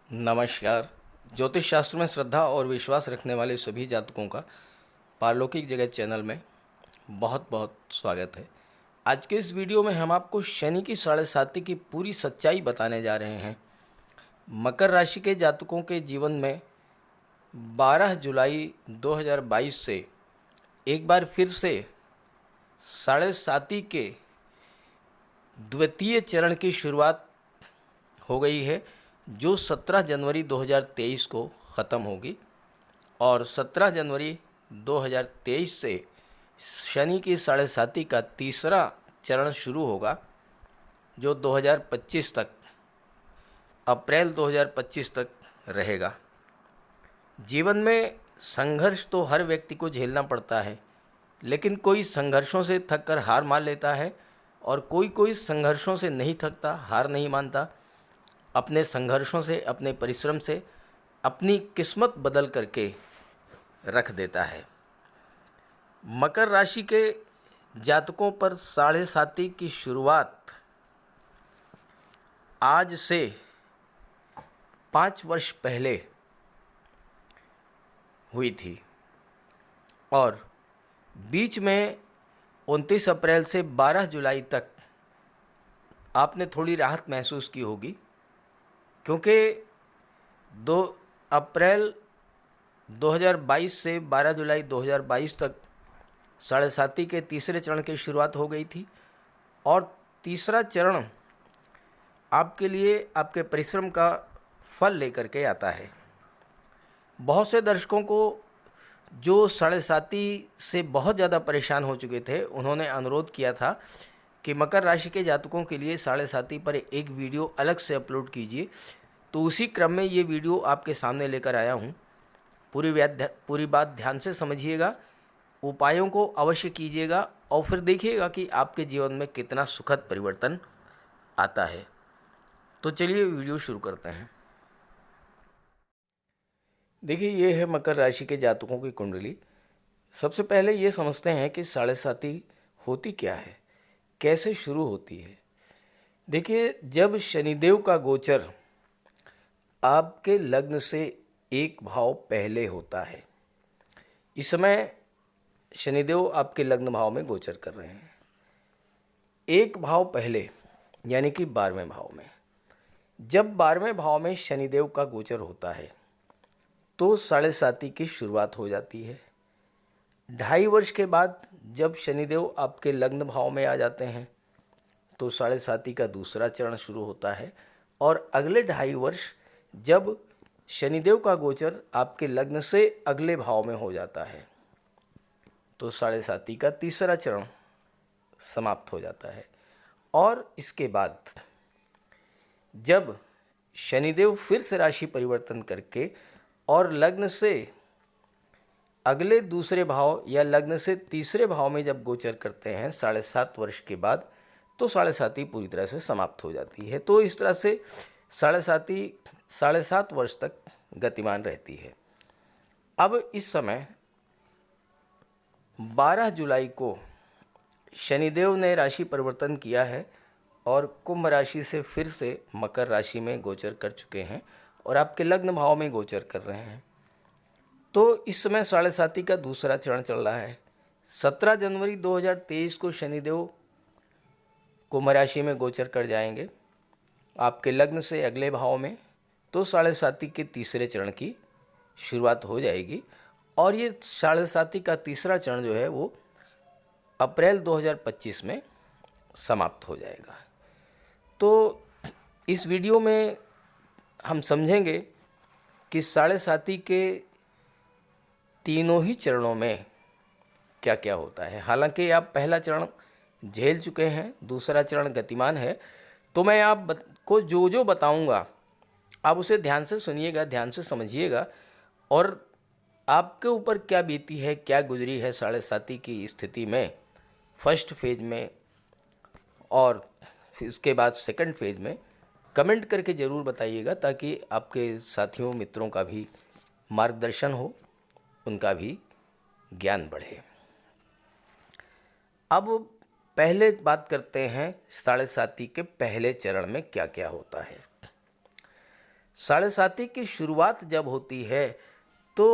नमस्कार। ज्योतिष शास्त्र में श्रद्धा और विश्वास रखने वाले सभी जातकों का पारलौकिक जगत चैनल में बहुत बहुत स्वागत है। आज के इस वीडियो में हम आपको शनि की 7.5 की पूरी सच्चाई बताने जा रहे हैं। मकर राशि के जातकों के जीवन में 12 जुलाई 2022 से एक बार फिर से 7.5 के द्वितीय चरण की शुरुआत हो गई है, जो 17 जनवरी 2023 को ख़त्म होगी और 17 जनवरी 2023 से शनि की 7.5 का तीसरा चरण शुरू होगा, जो 2025 तक, अप्रैल 2025 तक रहेगा। जीवन में संघर्ष तो हर व्यक्ति को झेलना पड़ता है, लेकिन कोई संघर्षों से थक कर हार मान लेता है और कोई संघर्षों से नहीं थकता, हार नहीं मानता। अपने संघर्षों से, अपने परिश्रम से अपनी किस्मत बदल करके रख देता है। मकर राशि के जातकों पर 7.5 की शुरुआत आज से 5 वर्ष पहले हुई थी और बीच में 29 अप्रैल से 12 जुलाई तक आपने थोड़ी राहत महसूस की होगी, क्योंकि 2 अप्रैल 2022 से 12 जुलाई 2022 तक 7.5 के तीसरे चरण की शुरुआत हो गई थी और तीसरा चरण आपके लिए आपके परिश्रम का फल लेकर के आता है। बहुत से दर्शकों को जो 7.5 से बहुत ज़्यादा परेशान हो चुके थे, उन्होंने अनुरोध किया था कि मकर राशि के जातकों के लिए 7.5 पर एक वीडियो अलग से अपलोड कीजिए। तो उसी क्रम में ये वीडियो आपके सामने लेकर आया हूँ। पूरी बात ध्यान से समझिएगा, उपायों को अवश्य कीजिएगा और फिर देखिएगा कि आपके जीवन में कितना सुखद परिवर्तन आता है। तो चलिए वीडियो शुरू करते हैं। देखिए, ये है मकर राशि के जातकों की कुंडली। सबसे पहले ये समझते हैं कि 7.5 होती क्या है, कैसे शुरू होती है। देखिए, जब शनिदेव का गोचर आपके लग्न से एक भाव पहले होता है, इस समय शनिदेव आपके लग्न भाव में गोचर कर रहे हैं। एक भाव पहले यानी कि 12वें भाव में, जब 12वें भाव में शनिदेव का गोचर होता है तो 7.5 की शुरुआत हो जाती है। 2.5 वर्ष के बाद जब शनिदेव आपके लग्न भाव में आ जाते हैं तो 7.5 का दूसरा चरण शुरू होता है और अगले 2.5 वर्ष जब शनिदेव का गोचर आपके लग्न से अगले भाव में हो जाता है तो 7.5 का तीसरा चरण समाप्त हो जाता है। और इसके बाद जब शनिदेव फिर से राशि परिवर्तन करके और लग्न से अगले दूसरे भाव या लग्न से तीसरे भाव में जब गोचर करते हैं 7.5 वर्ष के बाद, तो 7.5 पूरी तरह से समाप्त हो जाती है। तो इस तरह से 7.5 वर्ष तक गतिमान रहती है। अब इस समय 12 जुलाई को शनिदेव ने राशि परिवर्तन किया है और कुंभ राशि से फिर से मकर राशि में गोचर कर चुके हैं और आपके लग्न भाव में गोचर कर रहे हैं। तो इस समय 7.5 का दूसरा चरण चल रहा है। 17 जनवरी 2023 को शनिदेव कुंभ राशि में गोचर कर जाएंगे आपके लग्न से अगले भाव में, तो 7.5 के तीसरे चरण की शुरुआत हो जाएगी और ये 7.5 का तीसरा चरण जो है वो अप्रैल 2025 में समाप्त हो जाएगा। तो इस वीडियो में हम समझेंगे कि 7.5 के तीनों ही चरणों में क्या क्या होता है। हालांकि आप पहला चरण झेल चुके हैं, दूसरा चरण गतिमान है, तो मैं आपको जो जो बताऊंगा आप उसे ध्यान से सुनिएगा, ध्यान से समझिएगा और आपके ऊपर क्या बीती है, क्या गुजरी है 7.5 की स्थिति में फर्स्ट फेज में और इसके बाद सेकंड फेज में, कमेंट करके ज़रूर बताइएगा ताकि आपके साथियों मित्रों का भी मार्गदर्शन हो, उनका भी ज्ञान बढ़े। अब पहले बात करते हैं 7.5 के पहले चरण में क्या क्या होता है। साढ़े साथी की शुरुआत जब होती है तो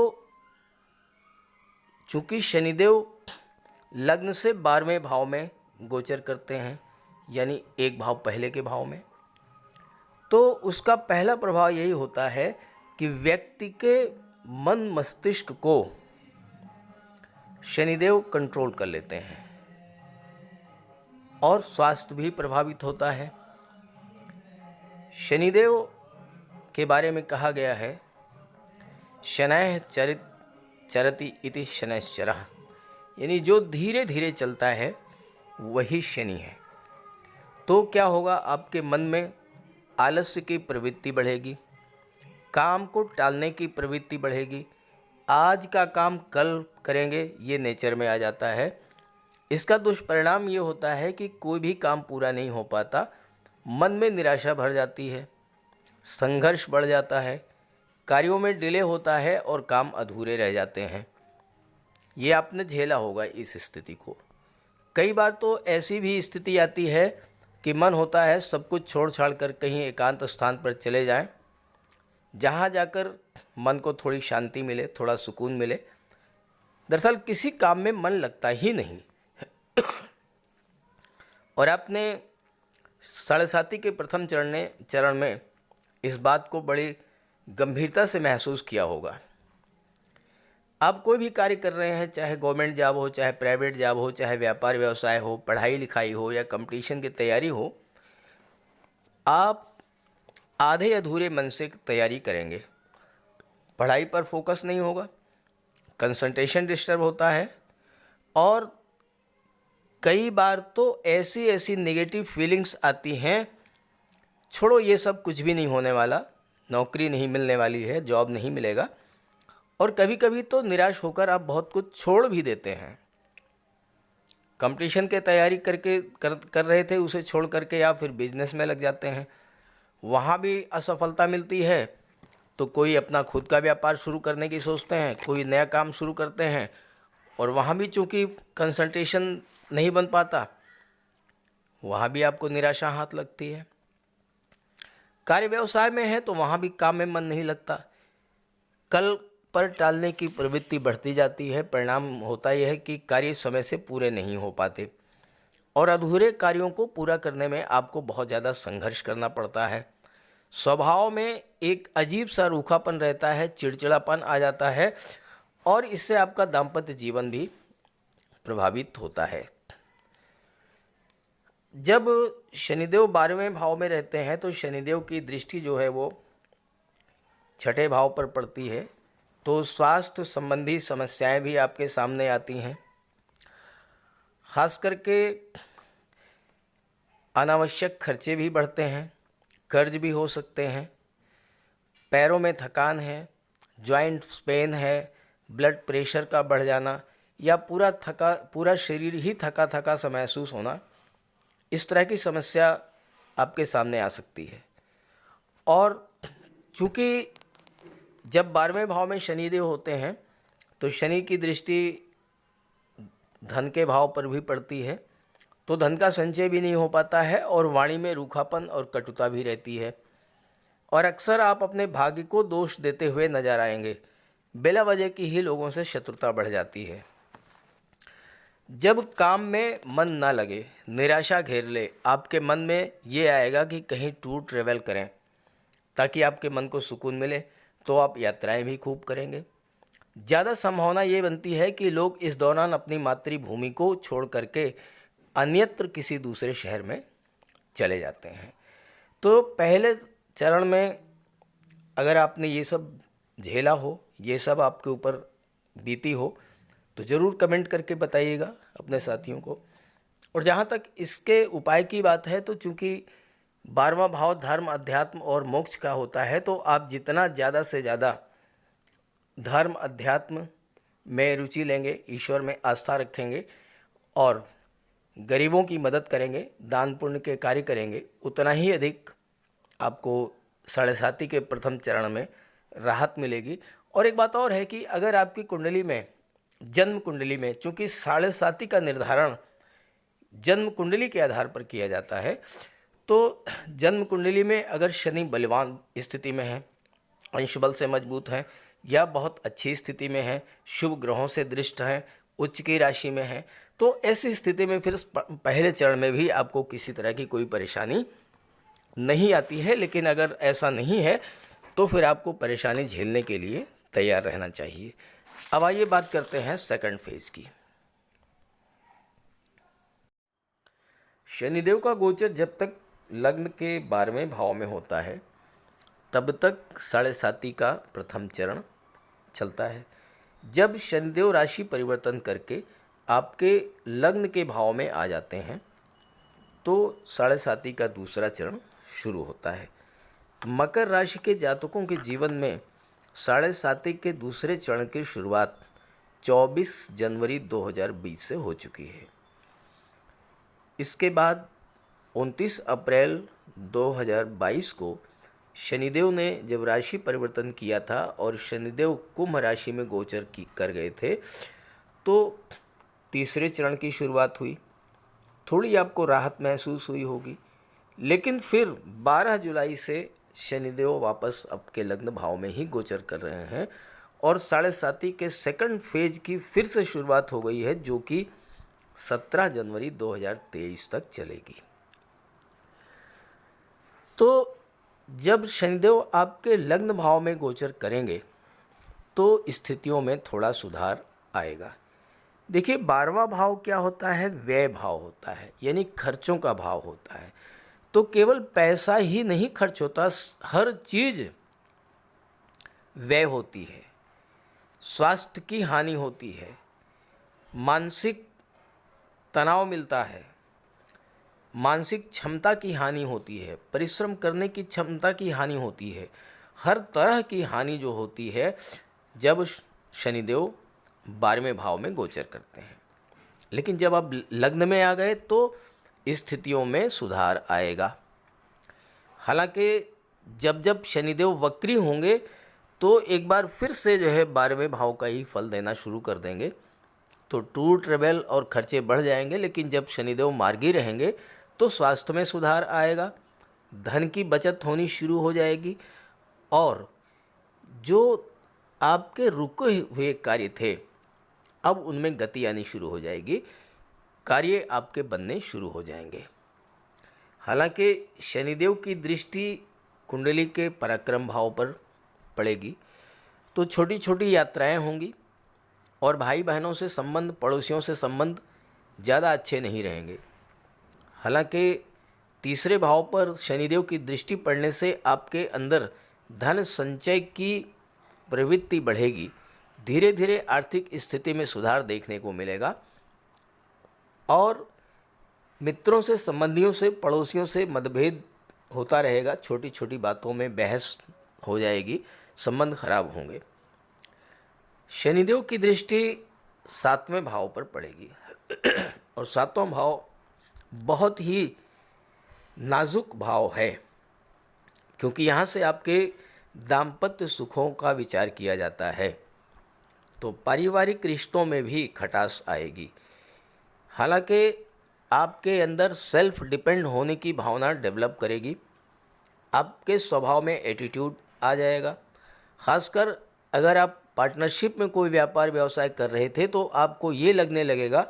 चूंकि शनिदेव लग्न से 12वें भाव में गोचर करते हैं, यानी एक भाव पहले के भाव में, तो उसका पहला प्रभाव यही होता है कि व्यक्ति के मन मस्तिष्क को शनिदेव कंट्रोल कर लेते हैं और स्वास्थ्य भी प्रभावित होता है। शनिदेव के बारे में कहा गया है, शनैः चरति इति शनैश्चरः, यानी जो धीरे धीरे चलता है वही शनि है। तो क्या होगा, आपके मन में आलस्य की प्रवृत्ति बढ़ेगी, काम को टालने की प्रवृत्ति बढ़ेगी, आज का काम कल करेंगे ये नेचर में आ जाता है। इसका दुष्परिणाम ये होता है कि कोई भी काम पूरा नहीं हो पाता, मन में निराशा भर जाती है, संघर्ष बढ़ जाता है, कार्यों में डिले होता है और काम अधूरे रह जाते हैं। ये आपने झेला होगा इस स्थिति को। कई बार तो ऐसी भी स्थिति आती है कि मन होता है सब कुछ छोड़ छाड़ कर कहीं एकांत स्थान पर चले जाएं, जहाँ जाकर मन को थोड़ी शांति मिले, थोड़ा सुकून मिले। दरअसल किसी काम में मन लगता ही नहीं। और आपने साढ़े साती के प्रथम चरण में इस बात को बड़ी गंभीरता से महसूस किया होगा। आप कोई भी कार्य कर रहे हैं, चाहे गवर्नमेंट जॉब हो, चाहे प्राइवेट जॉब हो, चाहे व्यापार व्यवसाय हो, पढ़ाई लिखाई हो या कंपटीशन की तैयारी हो, आप आधे अधूरे मन से तैयारी करेंगे, पढ़ाई पर फोकस नहीं होगा, कंसंट्रेशन डिस्टर्ब होता है और कई बार तो ऐसी ऐसी नेगेटिव फीलिंग्स आती हैं, छोड़ो ये सब कुछ भी नहीं होने वाला, नौकरी नहीं मिलने वाली है, जॉब नहीं मिलेगा। और कभी कभी तो निराश होकर आप बहुत कुछ छोड़ भी देते हैं। कंपटीशन की तैयारी कर रहे थे, उसे छोड़ करके या फिर बिजनेस में लग जाते हैं, वहाँ भी असफलता मिलती है तो कोई अपना खुद का व्यापार शुरू करने की सोचते हैं, कोई नया काम शुरू करते हैं और वहाँ भी चूँकि कंसंट्रेशन नहीं बन पाता, वहाँ भी आपको निराशा हाथ लगती है। कार्य व्यवसाय में है तो वहाँ भी काम में मन नहीं लगता, कल पर टालने की प्रवृत्ति बढ़ती जाती है। परिणाम होता यह है कि कार्य समय से पूरे नहीं हो पाते और अधूरे कार्यों को पूरा करने में आपको बहुत ज़्यादा संघर्ष करना पड़ता है। स्वभाव में एक अजीब सा रूखापन रहता है, चिड़चिड़ापन आ जाता है और इससे आपका दाम्पत्य जीवन भी प्रभावित होता है। जब शनिदेव 12वें भाव में रहते हैं तो शनिदेव की दृष्टि जो है वो छठे भाव पर पड़ती है, तो स्वास्थ्य संबंधी समस्याएं भी आपके सामने आती हैं। खास करके अनावश्यक खर्चे भी बढ़ते हैं, कर्ज भी हो सकते हैं, पैरों में थकान है, जॉइंट पेन है, ब्लड प्रेशर का बढ़ जाना या पूरा शरीर ही थका थका सा महसूस होना, इस तरह की समस्या आपके सामने आ सकती है। और चूँकि जब 12वें भाव में शनिदेव होते हैं तो शनि की दृष्टि धन के भाव पर भी पड़ती है, तो धन का संचय भी नहीं हो पाता है और वाणी में रूखापन और कटुता भी रहती है और अक्सर आप अपने भाग्य को दोष देते हुए नजर आएंगे। बिला वजह की ही लोगों से शत्रुता बढ़ जाती है। जब काम में मन ना लगे, निराशा घेर ले, आपके मन में ये आएगा कि कहीं टूर ट्रेवल करें ताकि आपके मन को सुकून मिले, तो आप यात्राएं भी खूब करेंगे। ज़्यादा संभावना ये बनती है कि लोग इस दौरान अपनी मातृभूमि को छोड़ करके अन्यत्र किसी दूसरे शहर में चले जाते हैं। तो पहले चरण में अगर आपने ये सब झेला हो, ये सब आपके ऊपर बीती हो, तो ज़रूर कमेंट करके बताइएगा अपने साथियों को। और जहाँ तक इसके उपाय की बात है, तो चूँकि 12वां भाव धर्म, अध्यात्म और मोक्ष का होता है, तो आप जितना ज़्यादा से ज़्यादा धर्म अध्यात्म में रुचि लेंगे, ईश्वर में आस्था रखेंगे और गरीबों की मदद करेंगे, दान पुण्य के कार्य करेंगे, उतना ही अधिक आपको साढ़े साती के प्रथम चरण में राहत मिलेगी। और एक बात और है कि अगर आपकी कुंडली में, जन्म कुंडली में, चूँकि साढ़े साती का निर्धारण जन्म कुंडली के आधार पर किया जाता है, तो जन्म कुंडली में अगर शनि बलवान स्थिति में है, अंश बल से मजबूत हैं या बहुत अच्छी स्थिति में हैं, शुभ ग्रहों से दृष्ट हैं, उच्च की राशि में हैं, तो ऐसी स्थिति में फिर पहले चरण में भी आपको किसी तरह की कोई परेशानी नहीं आती है। लेकिन अगर ऐसा नहीं है तो फिर आपको परेशानी झेलने के लिए तैयार रहना चाहिए। अब आइए बात करते हैं सेकंड फेज की। शनिदेव का गोचर जब तक लग्न के 12वें भाव में होता है तब तक साढ़े साती का प्रथम चरण चलता है। जब शनिदेव राशि परिवर्तन करके आपके लग्न के भाव में आ जाते हैं तो साढ़े साती का दूसरा चरण शुरू होता है। मकर राशि के जातकों के जीवन में साढ़े साती के दूसरे चरण की शुरुआत 24 जनवरी 2020 से हो चुकी है। इसके बाद 29 अप्रैल 2022 को शनिदेव ने जब राशि परिवर्तन किया था और शनिदेव कुंभ राशि में गोचर कर गए थे तो तीसरे चरण की शुरुआत हुई। थोड़ी आपको राहत महसूस हुई होगी, लेकिन फिर 12 जुलाई से शनिदेव वापस आपके लग्न भाव में ही गोचर कर रहे हैं और साढ़े साती के सेकंड फेज की फिर से शुरुआत हो गई है, जो कि 17 जनवरी 2023 तक चलेगी। तो जब शनिदेव आपके लग्न भाव में गोचर करेंगे तो स्थितियों में थोड़ा सुधार आएगा। देखिए, 12वां भाव क्या होता है? व्यय भाव होता है, यानी खर्चों का भाव होता है। तो केवल पैसा ही नहीं खर्च होता, हर चीज़ व्यय होती है। स्वास्थ्य की हानि होती है, मानसिक तनाव मिलता है, मानसिक क्षमता की हानि होती है, परिश्रम करने की क्षमता की हानि होती है। हर तरह की हानि जो होती है जब शनिदेव 12वें भाव में गोचर करते हैं। लेकिन जब आप लग्न में आ गए तो स्थितियों में सुधार आएगा। हालांकि जब जब शनिदेव वक्री होंगे तो एक बार फिर से जो है 12वें भाव का ही फल देना शुरू कर देंगे, तो टूर ट्रेवल और खर्चे बढ़ जाएंगे। लेकिन जब शनिदेव मार्गी रहेंगे तो स्वास्थ्य में सुधार आएगा, धन की बचत होनी शुरू हो जाएगी और जो आपके रुके हुए कार्य थे अब उनमें गति आनी शुरू हो जाएगी, कार्य आपके बनने शुरू हो जाएंगे। हालांकि शनिदेव की दृष्टि कुंडली के पराक्रम भाव पर पड़ेगी तो छोटी छोटी यात्राएं होंगी और भाई बहनों से संबंध, पड़ोसियों से संबंध ज़्यादा अच्छे नहीं रहेंगे। हालांकि तीसरे भाव पर शनिदेव की दृष्टि पड़ने से आपके अंदर धन संचय की प्रवृत्ति बढ़ेगी, धीरे धीरे आर्थिक स्थिति में सुधार देखने को मिलेगा और मित्रों से, संबंधियों से, पड़ोसियों से मतभेद होता रहेगा, छोटी छोटी बातों में बहस हो जाएगी, संबंध खराब होंगे। शनिदेव की दृष्टि 7वें भाव पर पड़ेगी और 7वां भाव बहुत ही नाजुक भाव है, क्योंकि यहाँ से आपके दाम्पत्य सुखों का विचार किया जाता है, तो पारिवारिक रिश्तों में भी खटास आएगी। हालांकि आपके अंदर सेल्फ डिपेंड होने की भावना डेवलप करेगी, आपके स्वभाव में एटीट्यूड आ जाएगा। खासकर अगर आप पार्टनरशिप में कोई व्यापार व्यवसाय कर रहे थे तो आपको ये लगने लगेगा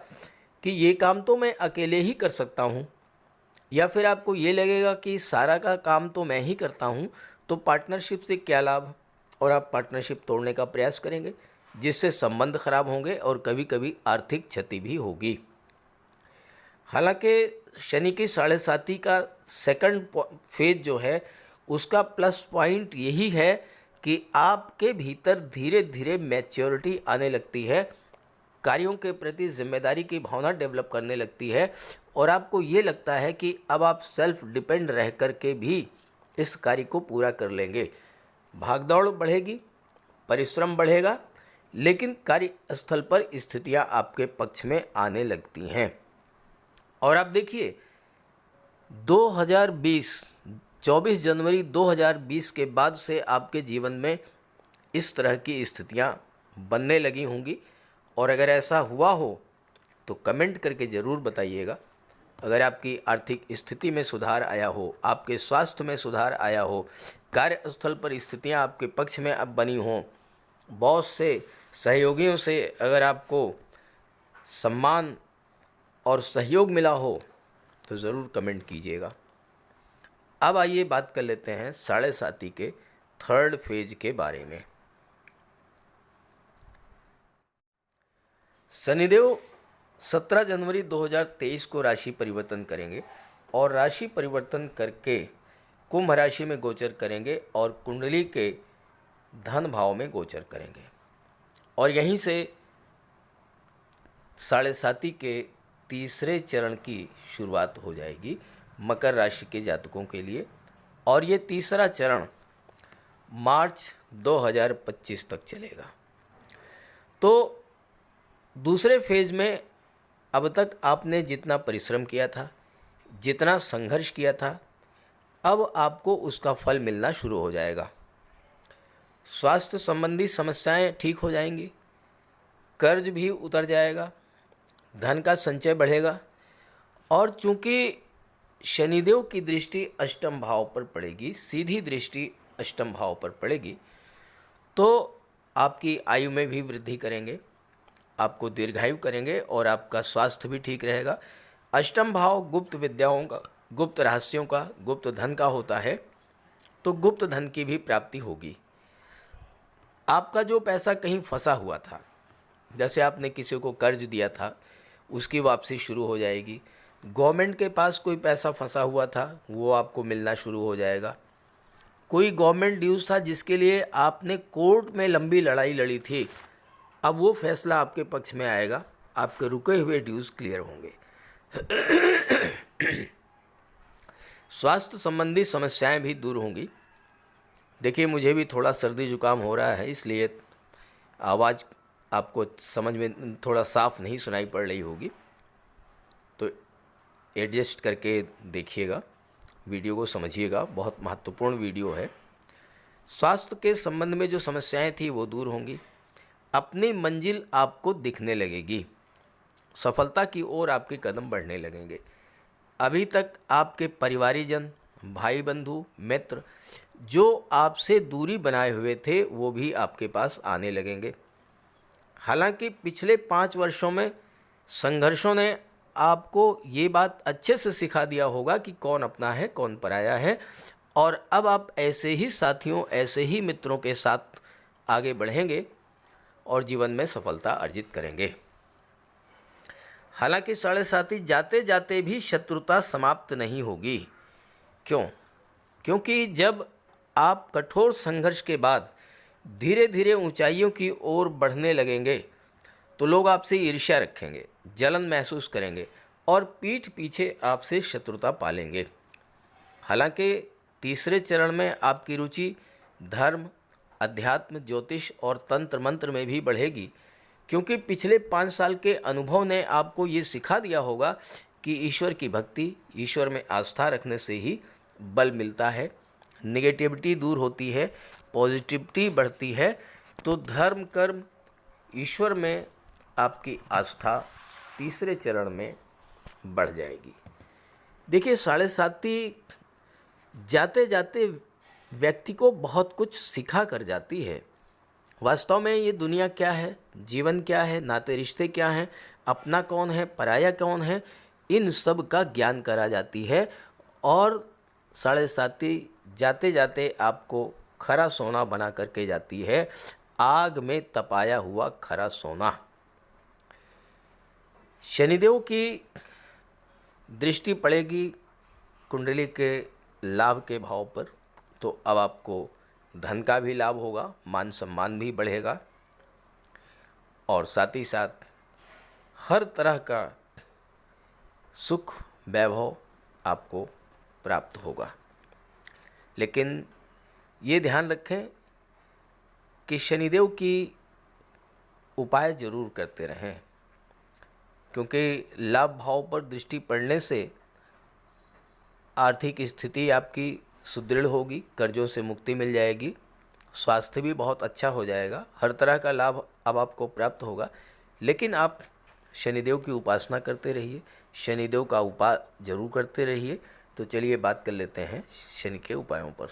कि ये काम तो मैं अकेले ही कर सकता हूँ, या फिर आपको ये लगेगा कि सारा का काम तो मैं ही करता हूँ, तो पार्टनरशिप से क्या लाभ, और आप पार्टनरशिप तोड़ने का प्रयास करेंगे, जिससे संबंध खराब होंगे और कभी कभी आर्थिक क्षति भी होगी। हालांकि शनि की साढ़े साती का सेकंड फेज जो है उसका प्लस पॉइंट यही है कि आपके भीतर धीरे धीरे मैच्योरिटी आने लगती है, कार्यों के प्रति जिम्मेदारी की भावना डेवलप करने लगती है और आपको ये लगता है कि अब आप सेल्फ डिपेंड रह कर के भी इस कार्य को पूरा कर लेंगे। भागदौड़ बढ़ेगी, परिश्रम बढ़ेगा, लेकिन कार्यस्थल पर स्थितियां आपके पक्ष में आने लगती हैं। और आप देखिए 24 जनवरी 2020 के बाद से आपके जीवन में इस तरह की स्थितियां बनने लगी होंगी, और अगर ऐसा हुआ हो तो कमेंट करके ज़रूर बताइएगा। अगर आपकी आर्थिक स्थिति में सुधार आया हो, आपके स्वास्थ्य में सुधार आया हो, कार्यस्थल पर स्थितियां आपके पक्ष में अब बनी हों, बॉस से, सहयोगियों से अगर आपको सम्मान और सहयोग मिला हो तो ज़रूर कमेंट कीजिएगा। अब आइए बात कर लेते हैं साढ़े साती के थर्ड फेज के बारे में। शनिदेव 17 जनवरी 2023 को राशि परिवर्तन करेंगे और राशि परिवर्तन करके कुंभ राशि में गोचर करेंगे और कुंडली के धन भाव में गोचर करेंगे और यहीं से साढ़े साती के तीसरे चरण की शुरुआत हो जाएगी मकर राशि के जातकों के लिए और ये तीसरा चरण मार्च 2025 तक चलेगा। तो दूसरे फेज में अब तक आपने जितना परिश्रम किया था, जितना संघर्ष किया था, अब आपको उसका फल मिलना शुरू हो जाएगा। स्वास्थ्य संबंधी समस्याएं ठीक हो जाएंगी, कर्ज भी उतर जाएगा, धन का संचय बढ़ेगा और चूंकि शनिदेव की दृष्टि अष्टम भाव पर पड़ेगी, सीधी दृष्टि अष्टम भाव पर पड़ेगी, तो आपकी आयु में भी वृद्धि करेंगे, आपको दीर्घायु करेंगे और आपका स्वास्थ्य भी ठीक रहेगा। अष्टम भाव गुप्त विद्याओं का, गुप्त रहस्यों का, गुप्त धन का होता है, तो गुप्त धन की भी प्राप्ति होगी। आपका जो पैसा कहीं फंसा हुआ था, जैसे आपने किसी को कर्ज दिया था, उसकी वापसी शुरू हो जाएगी। गवर्नमेंट के पास कोई पैसा फंसा हुआ था, वो आपको मिलना शुरू हो जाएगा। कोई गवर्नमेंट ड्यूज़ था जिसके लिए आपने कोर्ट में लंबी लड़ाई लड़ी थी, अब वो फैसला आपके पक्ष में आएगा, आपके रुके हुए ड्यूज़ क्लियर होंगे। स्वास्थ्य संबंधी समस्याएं भी दूर होंगी। देखिए, मुझे भी थोड़ा सर्दी जुकाम हो रहा है, इसलिए आवाज़ आपको समझ में थोड़ा साफ नहीं सुनाई पड़ रही होगी, तो एडजस्ट करके देखिएगा, वीडियो को समझिएगा, बहुत महत्वपूर्ण वीडियो है। स्वास्थ्य के संबंध में जो समस्याएं थी वो दूर होंगी, अपनी मंजिल आपको दिखने लगेगी, सफलता की ओर आपके कदम बढ़ने लगेंगे। अभी तक आपके परिवारीजन, भाई बंधु, मित्र जो आपसे दूरी बनाए हुए थे वो भी आपके पास आने लगेंगे। हालांकि पिछले 5 वर्षों में संघर्षों ने आपको ये बात अच्छे से सिखा दिया होगा कि कौन अपना है, कौन पराया है, और अब आप ऐसे ही साथियों, ऐसे ही मित्रों के साथ आगे बढ़ेंगे और जीवन में सफलता अर्जित करेंगे। हालांकि साढ़े साथी जाते जाते भी शत्रुता समाप्त नहीं होगी। क्यों? क्योंकि जब आप कठोर संघर्ष के बाद धीरे धीरे ऊंचाइयों की ओर बढ़ने लगेंगे तो लोग आपसे ईर्ष्या रखेंगे, जलन महसूस करेंगे और पीठ पीछे आपसे शत्रुता पालेंगे। हालांकि तीसरे चरण में आपकी रुचि धर्म, अध्यात्म, ज्योतिष और तंत्र मंत्र में भी बढ़ेगी, क्योंकि पिछले 5 साल के अनुभव ने आपको ये सिखा दिया होगा कि ईश्वर की भक्ति, ईश्वर में आस्था रखने से ही बल मिलता है, नेगेटिविटी दूर होती है, पॉजिटिविटी बढ़ती है। तो धर्म, कर्म, ईश्वर में आपकी आस्था तीसरे चरण में बढ़ जाएगी। देखिए, साढ़े साती जाते जाते व्यक्ति को बहुत कुछ सिखा कर जाती है। वास्तव में ये दुनिया क्या है, जीवन क्या है, नाते रिश्ते क्या हैं, अपना कौन है, पराया कौन है, इन सब का ज्ञान करा जाती है। और साढ़े साती जाते जाते आपको खरा सोना बना करके जाती है, आग में तपाया हुआ खरा सोना। शनिदेव की दृष्टि पड़ेगी कुंडली के लाभ के भाव पर, तो अब आपको धन का भी लाभ होगा, मान सम्मान भी बढ़ेगा और साथ ही साथ हर तरह का सुख वैभव आपको प्राप्त होगा। लेकिन ये ध्यान रखें कि शनिदेव की उपाय जरूर करते रहें, क्योंकि लाभ भाव पर दृष्टि पड़ने से आर्थिक स्थिति आपकी सुदृढ़ होगी, कर्जों से मुक्ति मिल जाएगी, स्वास्थ्य भी बहुत अच्छा हो जाएगा, हर तरह का लाभ अब आपको प्राप्त होगा। लेकिन आप शनिदेव की उपासना करते रहिए, शनिदेव का उपाय जरूर करते रहिए। तो चलिए बात कर लेते हैं शनि के उपायों पर।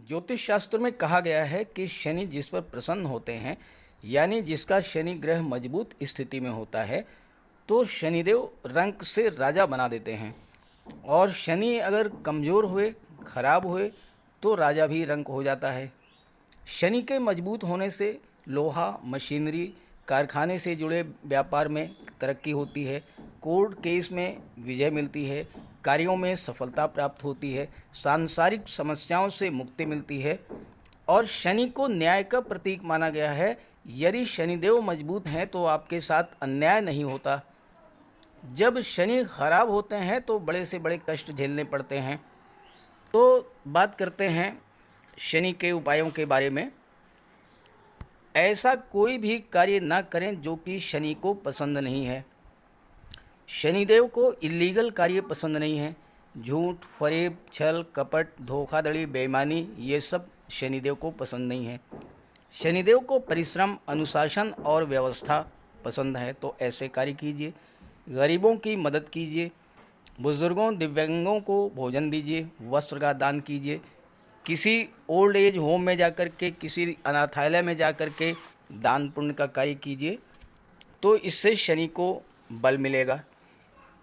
ज्योतिष शास्त्र में कहा गया है कि शनि जिस पर प्रसन्न होते हैं, यानी जिसका शनि ग्रह मजबूत स्थिति में होता है, तो शनिदेव रंक से राजा बना देते हैं। और शनि अगर कमज़ोर हुए, खराब हुए, तो राजा भी रंक हो जाता है। शनि के मजबूत होने से लोहा, मशीनरी, कारखाने से जुड़े व्यापार में तरक्की होती है, कोर्ट केस में विजय मिलती है, कार्यों में सफलता प्राप्त होती है, सांसारिक समस्याओं से मुक्ति मिलती है। और शनि को न्याय का प्रतीक माना गया है। यदि शनिदेव मजबूत हैं तो आपके साथ अन्याय नहीं होता। जब शनि खराब होते हैं तो बड़े से बड़े कष्ट झेलने पड़ते हैं। तो बात करते हैं शनि के उपायों के बारे में। ऐसा कोई भी कार्य ना करें जो कि शनि को पसंद नहीं है। शनिदेव को इलीगल कार्य पसंद नहीं है। झूठ, फरेब, छल, कपट, धोखाधड़ी, बेईमानी, ये सब शनिदेव को पसंद नहीं है। शनिदेव को परिश्रम, अनुशासन और व्यवस्था पसंद है। तो ऐसे कार्य कीजिए। गरीबों की मदद कीजिए, बुजुर्गों, दिव्यांगों को भोजन दीजिए, वस्त्र का दान कीजिए, किसी ओल्ड एज होम में जाकर के, किसी अनाथालय में जाकर के दान पुण्य का कार्य कीजिए, तो इससे शनि को बल मिलेगा।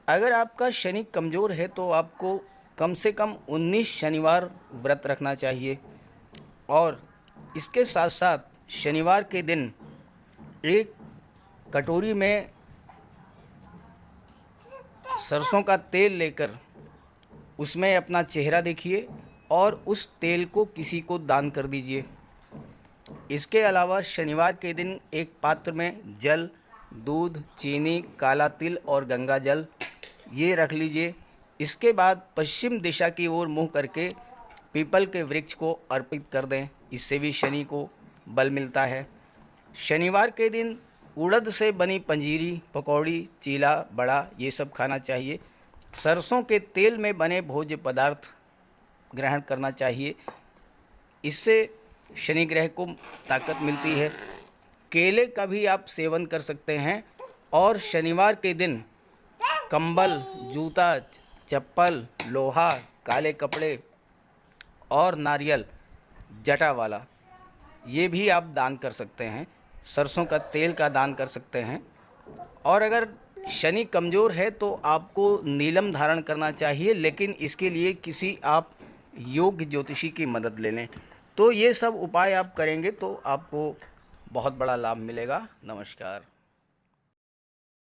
अगर आपका शनि कमज़ोर है तो आपको कम से कम 19 शनिवार व्रत रखना चाहिए। और इसके साथ साथ शनिवार के दिन एक कटोरी में सरसों का तेल लेकर उसमें अपना चेहरा देखिए और उस तेल को किसी को दान कर दीजिए। इसके अलावा शनिवार के दिन एक पात्र में जल, दूध, चीनी, काला तिल और गंगा जल ये रख लीजिए। इसके बाद पश्चिम दिशा की ओर मुँह करके पीपल के वृक्ष को अर्पित कर दें। इससे भी शनि को बल मिलता है। शनिवार के दिन उड़द से बनी पंजीरी, पकौड़ी, चीला, बड़ा ये सब खाना चाहिए। सरसों के तेल में बने भोज्य पदार्थ ग्रहण करना चाहिए। इससे शनि ग्रह को ताकत मिलती है। केले का भी आप सेवन कर सकते हैं। और शनिवार के दिन कंबल, जूता, चप्पल, लोहा, काले कपड़े और नारियल जटा वाला ये भी आप दान कर सकते हैं। सरसों का तेल का दान कर सकते हैं। और अगर शनि कमज़ोर है तो आपको नीलम धारण करना चाहिए, लेकिन इसके लिए किसी आप योग्य ज्योतिषी की मदद ले लें। तो ये सब उपाय आप करेंगे तो आपको बहुत बड़ा लाभ मिलेगा। नमस्कार।